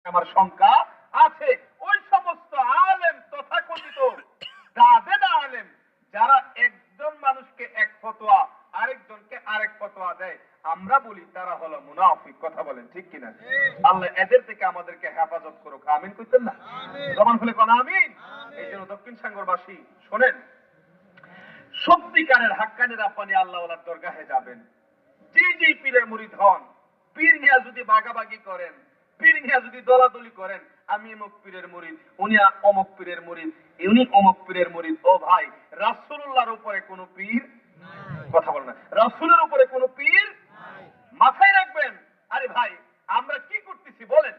আমার শঙ্কা আছে। ওই সমস্ত আলেম তথাকথিত দাদেদা আলেম যারা একজন মানুষকে এক ফতোয়া আরেকজনকে আরেক ফতোয়া দেয়, আমরা বলি তারা হলো মুনাফিক। কথা বলেন ঠিক কিনা? আল্লাহ এদের থেকে আমাদেরকে হেফাজত করুক। আমিন কইতেন না? জবান খুলে কোন আমিন। এই জন্য দক্ষিণ সাগরবাসী শোনেন, সত্যিকারের হাক্কানি রাব্বানি আল্লাহ ওয়ালার দরগাহে যাবেন। যে পীরের মুরিদ হন, পীর নিয়া যদি বাগাবাগি করেন, পীর নিয়া যদি দলাদলি করেন, আমি অমুক পীরের মুরিদ, উনি অমুক পীরের মুরিদ, উনি অমুক পীরের মুরিদ। ও ভাই, রাসূলুল্লাহর উপরে কোন পীর কথা বলেন না, রাসূলের উপরে কোন পীর মাথায় রাখবেন। আরে ভাই, আমরা কি করতেছি বলেন?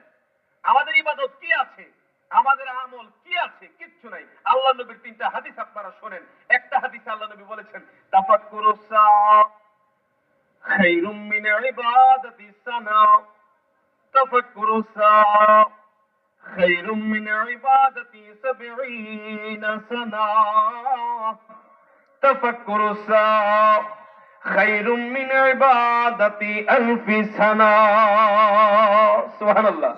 আমাদের ইবাদত কি আছে? আমাদের আমল কি আছে? কিচ্ছু নাই। আল্লাহ নবীর তিনটা হাদিস আপনারা শোনেন। একটা হাদিসে আল্লাহ নবী বলেছেন, তাফাক্কুরুস সাআ খায়রুম মিন ইবাদাতিস সানা। তাফাক্কুরুস সাআ খায়রুম মিন ইবাদাতি 70 সানা। তাফাক্কুরুস সাআ খায়রুম মিন ইবাদাতি আলফি সানা। সুবহানাল্লাহ।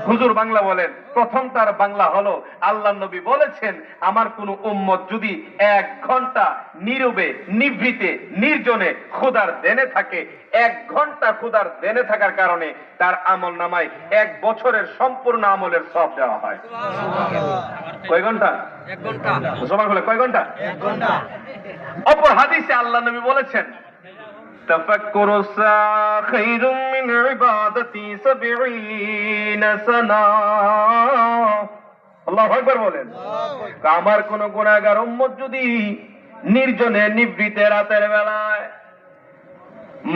হুজুর বাংলা বলেন। প্রথম তার বাংলা হলো, আল্লাহ নবী বলেছেন, আমার কোন উম্মত যদি 1 ঘন্টা নীরবে নিভৃতে নির্জনে খোদার দেনে থাকে, 1 ঘন্টা খোদার দেনে থাকার কারণে তার আমল নামায় 1 বছরের সম্পূর্ণ আমলের সওয়াব দেওয়া হয়। কয় ঘন্টা? 1 ঘন্টা। জবান খুলে কয় ঘন্টা? 1 ঘন্টা। অপর হাদিসে আল্লাহ নবী বলেছেন, তাফাক্কুরুস সাআ খায়রুম মিন ইবাদাতি 70 সানা। আল্লাহু আকবার বলেন। আমার কোন গুনাহগার উম্মত যদি নির্জনে নিভৃতে রাতের বেলায়,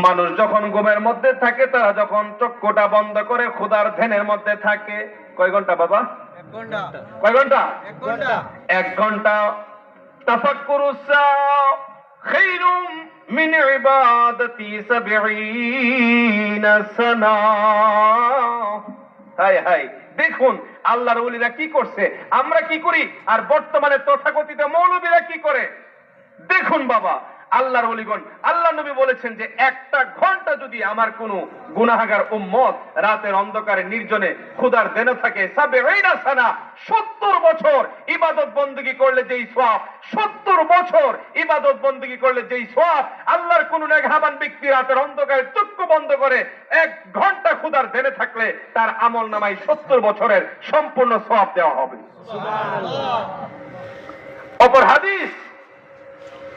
মানুষ যখন ঘুমের মধ্যে থাকে, তারা যখন চক্ষুটা বন্ধ করে খোদার ধ্যানের মধ্যে থাকে, কয় ঘন্টা বাবা? 1 ঘন্টা। কয় ঘন্টা? 1 ঘন্টা। 1 ঘন্টা। তাফাক্কুরুস সাআ খায়রুম মিন ইবাদাতি 70 সানা। হাই হাই, দেখুন আল্লাহর ওলিরা কি করছে, আমরা কি করি, আর বর্তমানে তথাকথিত মৌলবীরা কি করে। দেখুন বাবা, আল্লাহর ওলিগণ, আল্লাহ নবী বলেছেন যে 1টা ঘন্টা যদি আমার কোন গুনাহগার উম্মত রাতের অন্ধকারে নির্জনে খোদার দেনে থাকে, 70 সানা, 70 বছর ইবাদত বندگی করলে যেই সওয়াব, 70 বছর ইবাদত বندگی করলে যেই সওয়াব, আল্লাহর কোন নেকহাবান ব্যক্তি রাতের অন্ধকারে চক্ষু বন্ধ করে 1 ঘন্টা খোদার দেনে থাকলে তার আমল নামায় 70 বছরের সম্পূর্ণ সওয়াব দেওয়া হবে। সুবহানাল্লাহ। অপর হাদিস,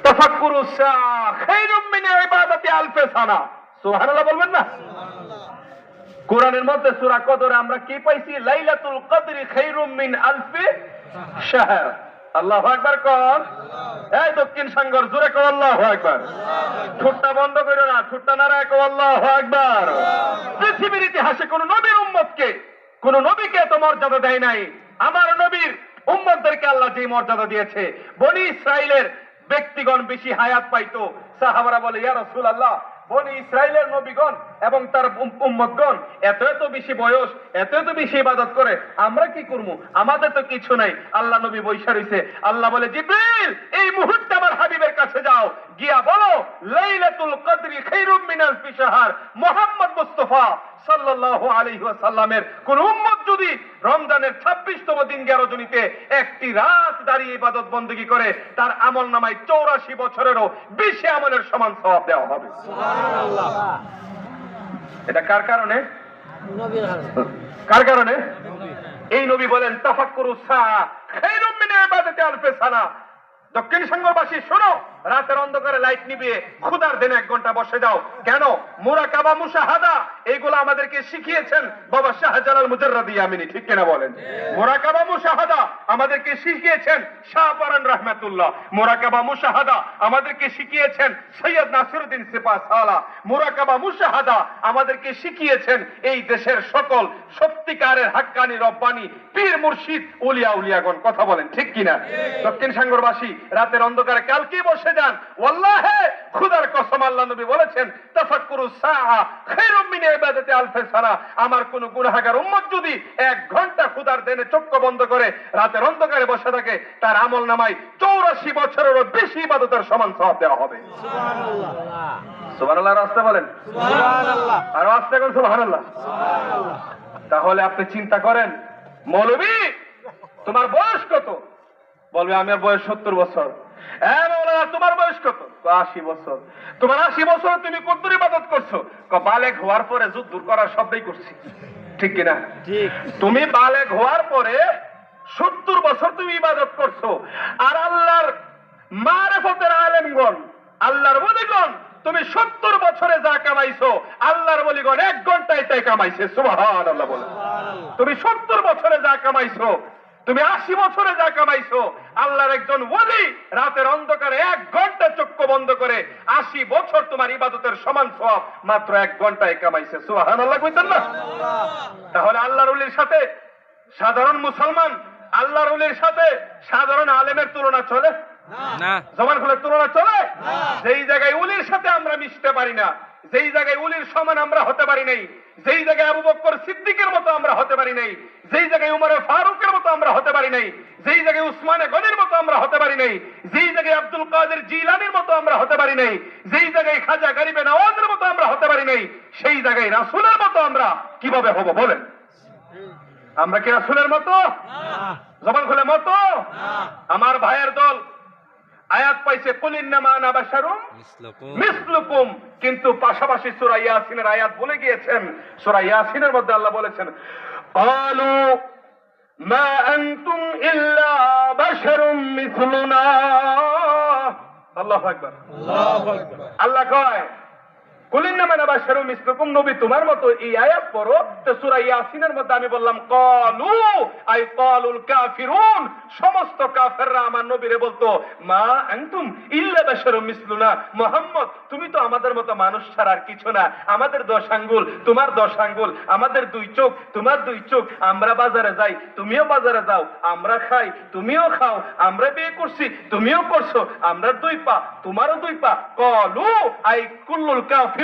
তাফাক্কুরুস সাআ খায়রুম মিন ইবাদাতি আলফি সানা। সুবহানাল্লাহ বলবেন না? কোরআনের মধ্যে সূরা কদরে আমরা কি পাইছি? লাইলাতুল কদরি খায়রুম মিন আলফি শাহর। আল্লাহু আকবার কোন? এই দক্ষিণ সাগর জোরে কোন আল্লাহু আকবার। ঠোঁটটা বন্ধ করো না, ঠোঁটটা নাড়ায় কোন আল্লাহু আকবার। পৃথিবীর ইতিহাসে কোন নবীর উম্মতকে, কোন নবীকে এত মর্যাদা দেয় নাই। আমার নবীর উম্মতদেরকে আল্লাহ যে মর্যাদা দিয়েছে, বনি ইসরাইলের ব্যক্তিগণ বেশি হায়াত পাইতো। সাহাবারা বলে, ইয়া রাসূলুল্লাহ, বনি ইসরাইলের নবীগণ এবং তার উম্মতগণ এত এত বেশি বয়স, এত এত বেশি ইবাদত করে, আমরা কি করব? আমাদের তো কিছু নাই। আল্লাহ নবী বৈশা রইছে। আল্লাহ বলে, জিবরিল, এই মুহূর্তে আমার হাবিবের কাছে যাও, গিয়া বলো লাইলাতুল কদরি খায়রুম মিন আলফি শাহর। মুহাম্মদ মুস্তাফা সাল্লাল্লাহু আলাইহি ওয়াসাল্লামের কোন উম্মত যদি রমজানের 26তম দিন 11 রজনীতে একটি রাত দাঁড়িয়ে ইবাদত বندگی করে, তার আমল নামায় 84 বছরেরও বেশি আমলের সমান সওয়াব দেওয়া হবে। সুবহানাল্লাহ। এটা কার কারণে? নবীর কারণে। কার কারণে? এই নবী বলেন, তাফাক্কুরুস সাআ খায়রুম মিন ইবাদাতি আলফি সানা। দক্ষিণ সাগরবাসী শোনো, রাতের অন্ধকারে লাইট নিভিয়ে খোদার দেনে 1 ঘন্টা বসে যাও। কেন? মুরাকাবা, মুশাহাদা, এইগুলো আমাদেরকে শিখিয়েছেন বাবা শাহজালাল মুজাররাদি ইয়ামিনী। ঠিক কিনা বলেন? মুরাকাবা, মুশাহাদা আমাদেরকে শিখিয়েছেন শাহ পরান রাহমাতুল্লাহ। মুরাকাবা, মুশাহাদা আমাদেরকে শিখিয়েছেন সৈয়দ নাসিরউদ্দিন সিপাহসালা। মুরাকাবা, মুশাহাদা আমাদেরকে শিখিয়েছেন এই দেশের সকল সত্যিকারের হাক্কানি রব্বানি পীর মুর্শিদ উলিয়া উলিয়াগণ। কথা বলেন ঠিক কিনা? দক্ষিণ সাগরবাসী রাতের অন্ধকারে কালকে বসে যান। ওয়াল্লাহি, খোদার কসম, আল্লাহ নবী বলেছেন, তাফাক্কুরুস সাআ খায়রুম মিন ইবাদাতি আলফি সানা। আমার কোন গুনাহগার উম্মত যদি 1 ঘন্টা খোদার দেনে চক্ষু বন্ধ করে রাতের অন্ধকারে বসে থাকে, তার আমল নামায় 84 বছরেরও বেশি ইবাদতের সমান সওয়াব দেওয়া হবে। সুবহানাল্লাহ। সুবহানাল্লাহ। রাস্তা বলেন সুবহানাল্লাহ। আর আস্তে করে সুবহানাল্লাহ। সুবহানাল্লাহ। তাহলে আপনি চিন্তা করেন, মৌলবী তোমার বয়স কত? বলবে আমার বয়স 70 বছর। হ্যাঁ মৌলানা তোমার বয়স কত? 80 বছর। তোমার 80 বছর তুমি কদ্দুর ইবাদত করছো? বালেগ হওয়ার পরে যুদ্ধ করার শব্দই করছি, ঠিক কিনা? ঠিক। তুমি বালেগ হওয়ার পরে 70 বছর তুমি ইবাদত করছো, আর আল্লাহর মারিফতের আলেমগণ, আল্লাহর ওলিগণ তুমি 70 বছরে যা কামাইছো আল্লাহর ওলিগণ 1 ঘন্টায় তাই কামাইছে। সুবহানাল্লাহ বলে। তুমি 70 বছরে যা কামাইছো, তুমি 80 বছরে যা কামাইছো, আল্লাহর একজন ওলি রাতের অন্ধকারে 1 ঘন্টা চক্ষু বন্ধ করে 80 বছর তোমার ইবাদতের সমান সওয়াব মাত্র 1 ঘন্টায় কামাইছে। সুবহানাল্লাহ কইতেন না? তাহলে আল্লাহর ওলির সাথে সাধারণ মুসলমান, আল্লাহর ওলির সাথে সাধারণ আলেমের তুলনা চলে না। জমান খুলে তুলনা চলে? যেই জায়গায় উলির সাথে আমরা মিশতে পারি না, যেই জায়গায় উলির সমান আমরা হতে পারি নাই, যেই জায়গায় আবু বকর সিদ্দিকের মতো আমরা হতে পারি নাই, যেই জায়গায় উমরে ফারুকের মতো আমরা হতে পারি নাই, যেই জায়গায় উসমানে গনির মতো আমরা হতে পারি নাই, যেই জায়গায় আব্দুল কাদের জিলানির মতো আমরা হতে পারি নাই, যেই জায়গায় খাজা গরিবে নওয়াজের মতো আমরা হতে পারি নাই, সেই জায়গায় রাসূলের মতো আমরা কিভাবে হব বলেন? আমরা কি রাসূলের মতো? জবান খুলে মতো? আমার ভাইয়ের দল আয়াত পাইছে কুল ইন্নামা আনা বাশারুম মিসলুকুম, কিন্তু পাশাপাশি সূরা ইয়াসিনের আয়াত বলে গিয়েছেন। সূরা ইয়াসিনের মধ্যে আল্লাহ বলেছেন ক্বালু মা আনতুম ইল্লা বাশারুম মিসলুনা। আল্লাহু আকবার। আল্লাহ কয় কুল ইন্নামা আনা বাশারুম মিসলুকুম, নবী তোমার মতো। এই আয়াত পড়ো তো সূরা ইয়াসিনের মধ্যে আমি বললাম ক্বালু আই ক্বালুল কাফিরুন, সমস্ত কাফেররা আমার নবীরে বলতো মা আনতুম ইল্লা বাশারুম মিসলুনা, মুহাম্মদ তুমি তো আমাদের মতো মানুষ ছাড়া আর কিছু না। আমাদের 10 আঙ্গুল তোমার 10 আঙ্গুল, আমাদের 2 চোখ তোমার 2 চোখ, আমরা বাজারে যাই তুমিও বাজারে যাও, আমরা খাই তুমিও খাও, আমরা বিয়ে করছি তুমিও করছো, আমরা 2 পা তোমারও 2 পা। ক্বালু আই কুল্লুল কাফির,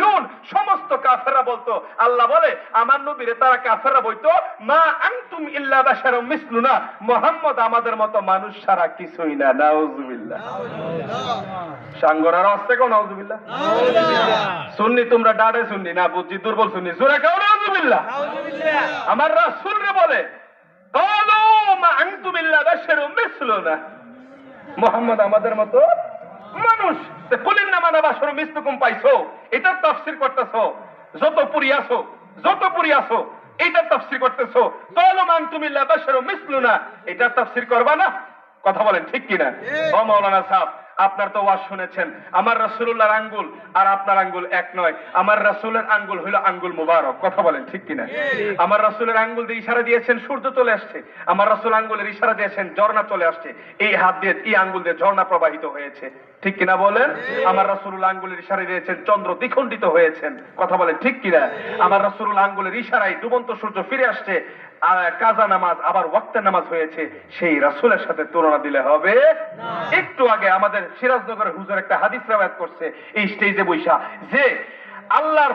সমস্ত কাফেররা বলতো। আল্লাহ বলে আমার নবীরে তারা কাফেররা বলতো মা আনতুম ইল্লা বাশারুম মিসলুনা, মুহাম্মদ আমাদের মতো মানুষ ছাড়া কিছুই না। নাউজুবিল্লাহ। সাঙ্গরার আসতে কো নাউজুবিল্লাহ। সুন্নি তোমরা ডাড়ে সুন্নি না বুঝি দুর্বল সুন্নি, জোরে কাও নাউজুবিল্লাহ। আমার রাসূল রে বলে ক্বালু মা আনতুম ইল্লা বাশারুম মিসলুনা, মুহাম্মদ আমাদের মতো মানুষ। কুলিন না মানা বাশারুম মিসলুকুম পাইছো, এটা তাফসীর করতেছো, যত পুরি আসো এটা তাফসীর করতেছো। ক্বালু মা আনতুম ইল্লা বাশারুম মিসলুনা, এটা তাফসীর করবা না? কথা বলেন ঠিক কিনা? ও মাওলানা সাহেব, আপনার তো ওয়াজ শুনেছেন আমার রাসূলুল্লাহর আঙ্গুল আর আপনার আঙ্গুল এক নয়। আমার রাসূলের আঙ্গুল হলো আঙ্গুল মুবারক। কথা বলেন ঠিক কিনা? আমার রাসূলের আঙ্গুল দিয়ে ইশারা দিয়েছেন সূর্য চলে আসছে, আমার রাসূল আঙ্গুলের ইশারা দিয়েছেন ঝর্ণা চলে আসছে, এই হাত দিয়ে এই আঙ্গুল দিয়ে ঝর্ণা প্রবাহিত হয়েছে, ঠিক কিনা বলেন? আমার রাসূলুল্লাহ আঙ্গুলের ইশারা দিয়েছেন চন্দ্র দ্বিখণ্ডিত হয়েছেন। কথা বলেন ঠিক কিনা? আমার রাসূলুল্লাহ আঙ্গুলের ইশারায় ডুবন্ত সূর্য ফিরে আসছে, কাজা নামাজ আবার ওয়াক্তের নামাজ হয়েছে। সেই রাসূলের সাথে তুলনা দিলে হবে? একটু আগে আমাদের সিরাজনগরের হুজুর একটা হাদিস রওয়ায়াত করছে এই স্টেজে বৈশা, যে আল্লাহর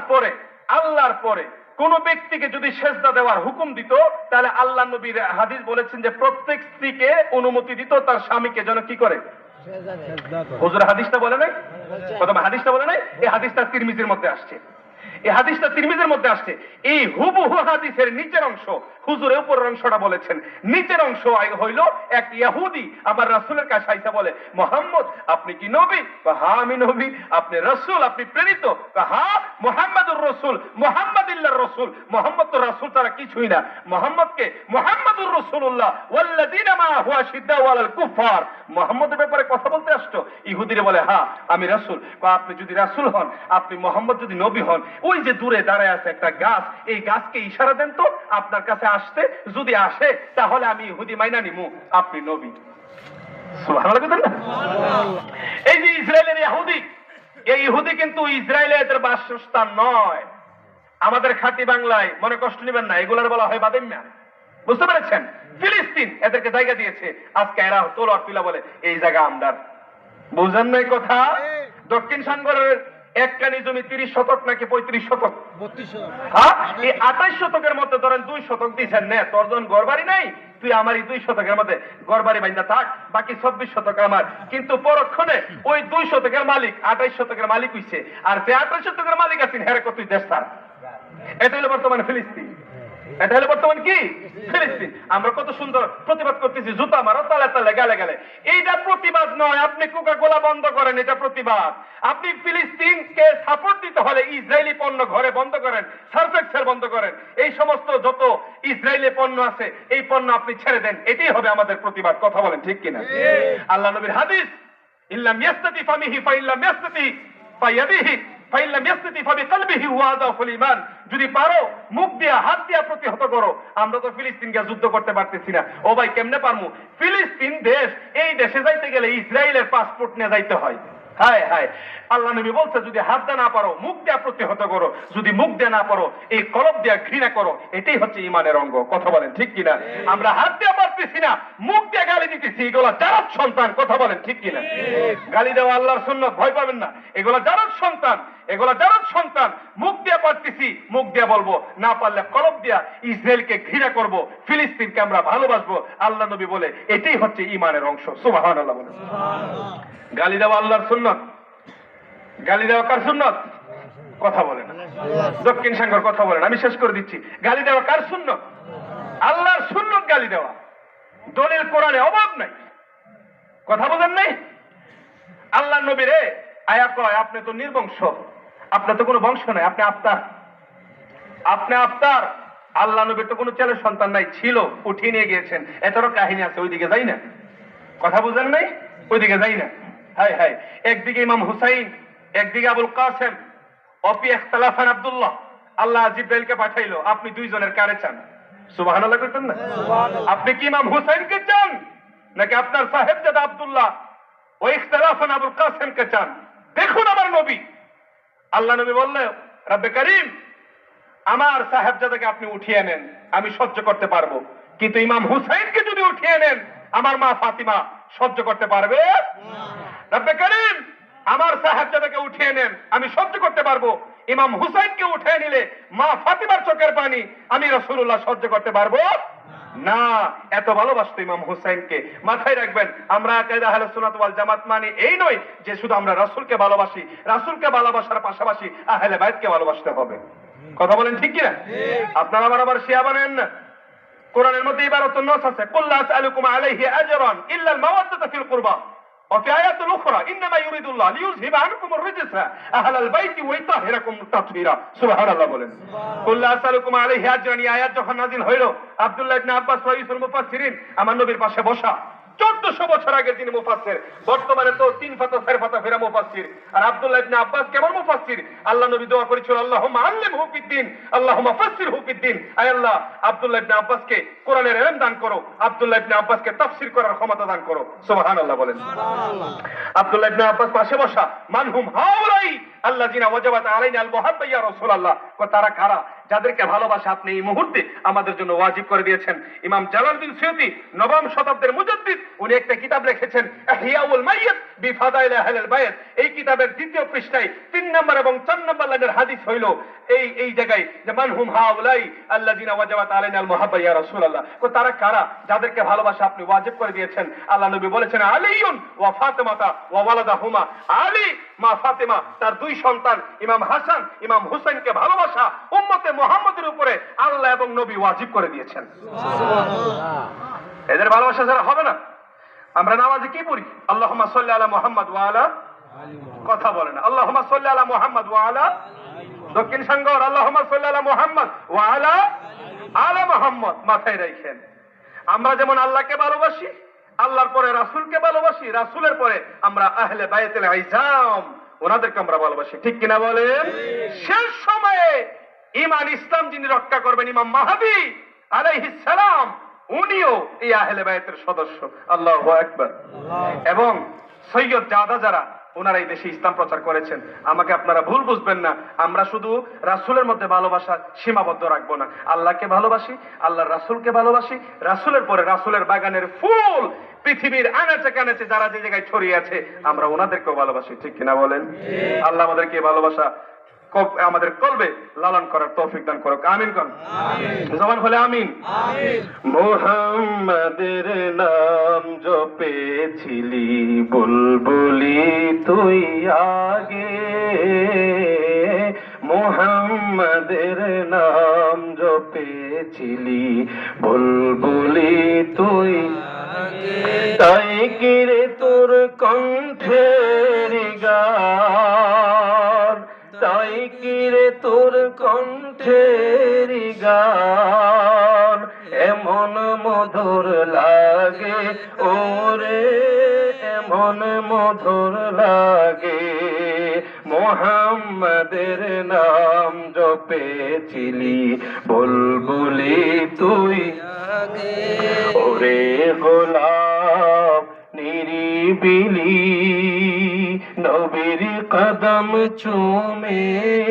পরে কোন ব্যক্তিকে যদি সেজদা দেওয়ার হুকুম দিত, তাহলে আল্লাহ নবীর হাদিস বলেছেন যে প্রত্যেক স্ত্রীকে অনুমতি দিত তার স্বামীকে যেন কি করে। হুজুর হাদিসটা বলে নাই? প্রথমে হাদিসটা বলে নাই, এই হাদিসটা তিরমিজির মধ্যে আসছে। এই হাদিসটা তিরমিজির মধ্যে আসছে। এই হুবহু হাদিসের নিচের অংশ, হুজুরের উপরের অংশটা বলেছেন, নিচের অংশ হইল এক ইহুদি আমার রাসূলের কাছে আইসা বলে মুহাম্মদ আপনি কি নবী? হ্যাঁ আমি নবী। আপনি রাসূল, আপনি প্রেরিত? হ্যাঁ। মুহাম্মাদুর রাসূল, মুহাম্মাদিল্লাহর রাসূল, মুহাম্মদ তো রাসূল ছাড়া কিছুই না। মুহাম্মদকে মুহাম্মাদুর রাসূলুল্লাহ ওয়াল্লাযীনা মাআহু আশিদ্দাউ আলাল কুফার, মুহাম্মদের ব্যাপারে কথা বলতে আসছো? ইহুদিরে বলে হ্যাঁ আমি রাসূল। আপনি যদি রাসূল হন, আপনি মুহাম্মদ যদি নবী হন, ওই যে দূরে দাঁড়ায় আছে একটা গাছ, এই গাছকে ইশারা দেন তো আপনার কাছে আসতে, যদি আসে তাহলে আমি ইহুদি মাইনা নিমু আপনি নবী। সুবহানাল্লাহ। এই যে ইসরায়েলের ইহুদি, এই ইহুদি কিন্তু ইসরায়েলের বাসস্থান নয়। আমাদের খাঁটি বাংলায় মনে কষ্ট নেবেন না, এগুলার বলা হয় বাদেম্যা। বুঝতে পেরেছেন? ফিলিস্তিন এদেরকে জায়গা দিয়েছে, আজকে এরা তোলর তুলা বলে এই জায়গা আমদার। বুঝেন নাই কথা? দক্ষিণ সাগরের একখানি জমি 30 শতক নাকি 35 শতক? 32 হ্যাঁ, এই 28 শতকের মধ্যে ধরেন 2 শতক দিয়েছেন, নে তোর জন ঘর বাড়ি নাই, তুই আমার এই 2 শতকের মধ্যে ঘর বাড়ি বাইন্দা থাক, বাকি 24 শতক আমার। কিন্তু পরক্ষণে ওই 2 শতকের মালিক 28 শতকের মালিক হইছে, আর যে 28 শতকের মালিক আছেন হেরে কত দেশ ছাড়। এটা হলো বর্তমানে ফিলিস্তিন। এটা হলো বর্তমান কি ফিলিস্তিন। আমরা কত সুন্দর প্রতিবাদ করতেছি, জুতা মারো, তালে তালে গালে গালে। এইটা প্রতিবাদ নয়। আপনি কোকা কোলা বন্ধ করেন, এটা প্রতিবাদ। আপনি ফিলিস্তিনকে সাপোর্ট দিতে হলে ইসরায়েলি পণ্য ঘরে বন্ধ করেন, সার্ফেক্সেল বন্ধ করেন, এই সমস্ত যত ইসরায়েলি পণ্য আছে এই পণ্য আপনি ছেড়ে দেন। এটাই হবে আমাদের প্রতিবাদ। কথা বলেন ঠিক কিনা? আল্লাহ নবীর হাদিস, ইল্লাম ইয়াস্তাতি ফামিহি ফাইল্লাম ইয়াস্তাতি ফায়াদিহি ফাইল্লাম ইয়াস্তাতি ফাবিকলবিহি ওয়া আদাফুল ঈমান। যদি পারো মুখ দিয়া হাত দিয়া প্রতিহত করো। আমরা তো ফিলিস্তিনকে যুদ্ধ করতে পারতেছি না। ও ভাই কেমনে পারমু? ফিলিস্তিন দেশ, এই দেশে যাইতে গেলে ইসরায়েলের পাসপোর্ট নিয়ে যাইতে হয়। হায় হায়, আল্লাহ নবী বলছে যদি হাত দিয়ে না পারো মুখ দিয়ে প্রতিহত করো, যদি মুখ দিয়ে না পারো এই কলব দিয়ে ঘৃণা করো। এটাই হচ্ছে ইমানের অঙ্গ। কথা বলেন ঠিক কিনা? আমরা হাত দিয়ে পারতেছি না, মুখ দিয়ে গালি দিতেছি। এগুলা জারদ সন্তান। কথা বলেন ঠিক কিনা? গালি দেওয়া আল্লাহর সুন্নাত, ভয় পাবেন না। এগুলা জারদ সন্তান, এগুলা জারদ সন্তান। মুখ দিয়ে পারতেছি, মুখ দিয়ে বলবো, না পারলে কলব দিয়া ইসরায়েলকে ঘৃণা করব, ফিলিস্তিনকে আমরা ভালোবাসবো। আল্লাহ নবী বলে এটাই হচ্ছে ইমানের অংশ। সুবহানাল্লাহ বলেন। গালি দেওয়া আল্লাহর সুন্নাত। গালি দেওয়া কার সুন্নাত? কথা বলেন। দক্ষিণ সাগর কথা বলেন। আমি শেষ করে দিচ্ছি। গালি দেওয়া কার সুন্নাত? আল্লাহর সুন্নাত। গালি দেওয়া দলিল কোরআনে অভাব নাই। কথা বলেন নাই? আল্লাহ নবী রে আয়া কয় আপনি তো নির্বংশ, আপনার তো কোনো বংশ নাই, আপনি আফতার, আপনি আফতার। আল্লাহ নবীর তো কোনো ছেলের সন্তান নাই, ছিল, উঠিয়ে নিয়ে গিয়েছেন। এতরও কাহিনী আছে, ওইদিকে যাই না। কথা বুঝেন নাই? ওইদিকে যাই না। হায় হায়, একদিকে ইমাম হুসাইন, একদিকে আবুল কাসেম, অপি ইখতিলাফান আব্দুল্লাহ। আল্লাহ জিব্রাইলকে পাঠাইলো, আপনি দুইজনের কারে চান? সুবহানাল্লাহ কইতেন না? আপনি কি ইমাম হুসাইনকে চান নাকি আপনার সাহেবজাদা আব্দুল্লাহ ও ইখতিলাফান আবুল কাসেমকে চান? দেখুন আমার নবী। আল্লাহ নবী বললেন রব্বে করিম, আমার সাহেবজাদাকে আপনি উঠিয়ে নেন, আমি সহ্য করতে পারবো, কিন্তু ইমাম হুসাইনকে যদি উঠিয়ে নেন আমার মা ফাতিমা সহ্য করতে পারবে? রব্বে করিম, আমার সাহেবজাদাকে উঠিয়ে নেন, আমি সহ্য করতে পারবো, ইমাম হুসাইনকে উঠিয়ে নিলে মা ফাতিমার চোখের পানি আমি রাসূলুল্লাহ সহ্য করতে পারবো না। এত ভালোবাসতো ইমাম হুসাইনকে। মাথায় রাখবেন, আমরা আকিদা আহলে সুন্নাত ওয়াল জামাত মানি এই নয় যে শুধু আমরা রাসূলকে ভালোবাসি, রাসূলকে ভালোবাসার পাশাপাশি আহলে বাইতকে ভালোবাসতে হবে। কথা বলেন ঠিক কিনা? আপনারা আবার শিয়া বানেন না। কোরআনের মধ্যে ইবারাতুন নাস আছে, কুল লা আসআলুকুম আলাইহি আজরান ইল্লা আল মাওয়াদ্দাতা ফিল কুরবা। وفي آيات أخرى إنما يريد الله ليذهب عنكم الرجس أهل البيت ويطهركم تطهيرا। سبحان الله বলেন। قل لا أسألكم عليه أجرا এই আয়াত যখন নাযিল হইল, আব্দুল্লাহ ইবনে আব্বাস রাইসুল মুফাসসিরিন আমার নবীর পাশে বসা। 1400 বছর আগে যিনি মুফাসসির, বর্তমানে তো 3 ফাতা 4 ফাতা ফেরা মুফাসসির। আর আব্দুল্লাহ ইবনে আব্বাস কেমন মুফাসসির? আল্লাহ নবী দোয়া করেছিল, আল্লাহুম্মা আল্লিমহু ফিদ্দিন আল্লাহুম্মা ফাসসিরহু ফিদ্দিন। আয় আল্লাহ, আব্দুল্লাহ ইবনে আব্বাসকে কোরআনের ইলম দান করো, আব্দুল্লাহ ইবনে আব্বাসকে তাফসীর করার ক্ষমতা দান করো। সুবহানাল্লাহ বলেন। আব্দুল্লাহ ইবনে আব্বাস পাশে বসা। মানহুম হাউলাই আল্লাযিনা ওয়াজাবাত আলাইনাল মুহাব্বা ইয়া রাসূলুল্লাহ। তারা কারা? যাদেরকে ভালোবাসা আপনি এই মুহূর্তে আমাদের জন্য ওয়াজিব করে দিয়েছেন। ইমাম জালালউদ্দিন সুয়ুতী নবম শতাব্দীর মুজাদ্দিদ, উনি একটা কিতাব লিখেছেন ইহইয়াউল মাইয়িত বিফাদাইল আহলিল বাইত। এই কিতাবের দ্বিতীয় পৃষ্ঠায় 3 নম্বর এবং 4 নম্বর লাইনের হাদিস হইল এই জায়গায় যে মানহুম হাউলাই আল্লাযিনা ওয়াজাবাত আলাইনাল মুহাব্বা ইয়া রাসূলুল্লাহ। তারা কারা? যাদেরকে ভালোবাসা আপনি ওয়াজিব করে দিয়েছেন। আল্লাহ নবী বলেছেন আলীউন ওয়া ফাতিমাতা ওয়া ওয়ালাদাহুমা। আলী, মা ফাতিমা, তার 2 সন্তান ইমাম হাসান, ইমাম হুসাইনকে ভালোবাসা উম্মতে মুহাম্মাদের উপরে আল্লাহ এবং নবী ওয়াজিব করে দিয়েছেন। এদের ভালোবাসা ছাড়া হবে না। আমরা নামাজে কি পড়ি? আল্লাহুম্মা সাল্লি আলা মুহাম্মাদ ওয়া আলা, কথা বলেন, আল্লাহুম্মা সাল্লি আলা মুহাম্মাদ ওয়া আলা, দক্ষিণ সাঙ্গর আল্লাহুম্মা সাল্লি আলা মুহাম্মাদ ওয়া আলা আলা মুহাম্মাদ। মাথায় রাখেন, আমরা যেমন আল্লাহকে ভালোবাসি, আল্লাহর পরে রাসূলকে ভালোবাসি, রাসূলের পরে আমরা আহলে বাইতুল ইজাম ওনাদেরকে আমরা ভালোবাসি। ঠিক কিনা বলেন? শেষ সময়ে ঈমান ইসলাম যিনি রক্ষা করবেন, ইমাম মাহদী আলাইহিস সালাম, উনিও এই আহলে বাইতের সদস্য। আল্লাহু আকবার। এবং সৈয়দ জাদা যারা ওনারা এই দেশে ইসলাম প্রচার করেছেন, আমাকে আপনারা ভুল বুঝবেন না। আমরা শুধু রাসূলের মধ্যে ভালোবাসা সীমাবদ্ধ রাখবো না। আল্লাহকে ভালোবাসি, আল্লাহর রাসূলকে ভালোবাসি, রাসূলের পরে রাসূলের বাগানের ফুল পৃথিবীর আনাচে কানাচে যারা যে জায়গায় ছড়িয়ে আছে আমরা ওনাদেরকেও ভালোবাসি। ঠিক কিনা বলেন? আল্লাহ আমাদেরকে এই ভালোবাসা আমাদের কলবে লালন করার তৌফিক দান করুক। আমিন কোন জবান হলে আমিন। মুহাম্মাদের নাম জপেছিলি বুলবুলি তুই আগে, মুহাম্মাদের নাম জপেছিলি বুলবুলি তুই তাই কিরে তোর কণ্ঠের গান, তাই কিরে তোর কণ্ঠের গান এমন মধুর লাগে ওরে, এমন মধুর লাগে। মোহাম্মদের নাম জপেছিলি বুলবুলি তুই, ওরে গোলাপ নিরিবিলি নবীর কদম চুমেছিলি,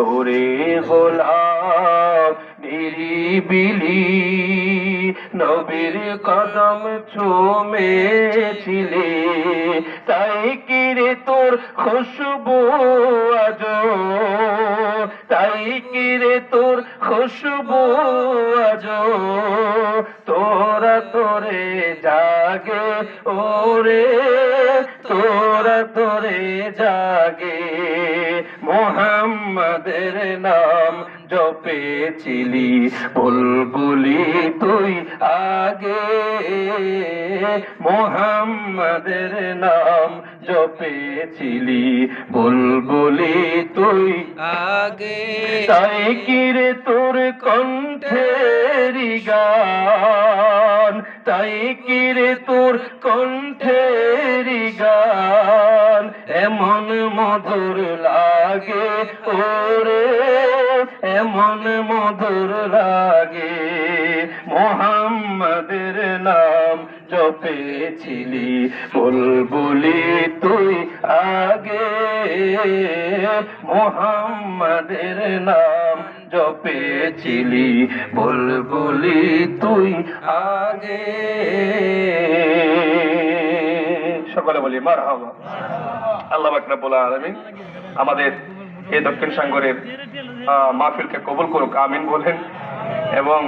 ওরে গোলাপ নিরিবিলি নবীর কদম চুমেছিলি, তাই কিরে তোর খুশবু আজ, তাই কিরে তোর খুশবু আজ তোরা তোরে জাগে ওরে, তোরা তোরে জাগে। মোহাম্মদের নাম জপেছিলি বুলবুলি তুই আগে, মোহাম্মদের নাম জপেছিলি বুলবুলি তুই আগে। তাই কিরে তোর কণ্ঠের গান, তাই কিরে তোর কণ্ঠের গান এমন মধুর লাগে ওরে, এমন মধুর লাগে। মোহাম্মদের নাম জপেছিলি বুলবুলি তুই আগে, মোহাম্মদের নাম জপেছিলি বুলবুলি তুই আগে। সকলে বলি মারহাবা। আল্লাহ পাক রব্বুল আলামিন আমাদের এই দক্ষিণ সাগরের মাহফিলকে কবুল করুক, আমিন বলেন। এবং